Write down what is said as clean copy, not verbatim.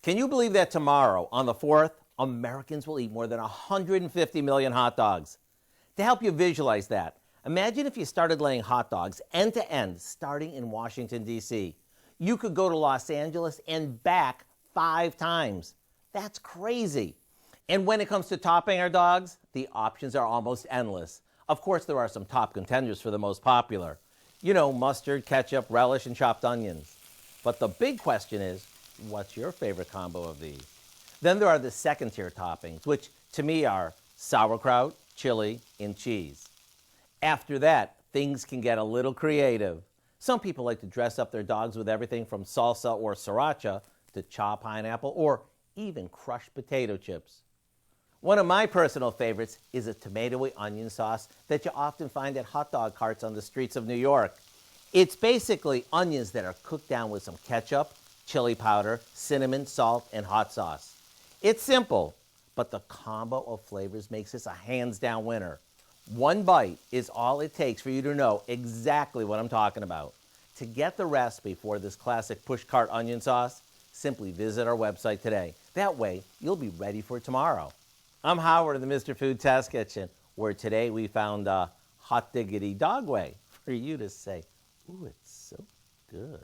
Can you believe that tomorrow, on the 4th, Americans will eat more than 150 million hot dogs? To help you visualize that, imagine if you started laying hot dogs end to end, starting in Washington, D.C. You could go to Los Angeles and back 5 times. That's crazy. And when it comes to topping our dogs, the options are almost endless. Of course, there are some top contenders for the most popular. You know, mustard, ketchup, relish, and chopped onions. But the big question is, what's your favorite combo of these? Then there are the second-tier toppings, which to me are sauerkraut, chili, and cheese. After that, things can get a little creative. Some people like to dress up their dogs with everything from salsa or sriracha to chopped pineapple or even crushed potato chips. One of my personal favorites is a tomatoey onion sauce that you often find at hot dog carts on the streets of New York. It's basically onions that are cooked down with some ketchup, chili powder, cinnamon, salt, and hot sauce. It's simple, but the combo of flavors makes this a hands-down winner. One bite is all it takes for you to know exactly what I'm talking about. To get the recipe for this classic Pushcart Onion Sauce, simply visit our website today. That way, you'll be ready for tomorrow. I'm Howard of the Mr. Food Test Kitchen, where today we found a hot diggity dog way for you to say, ooh, it's so good.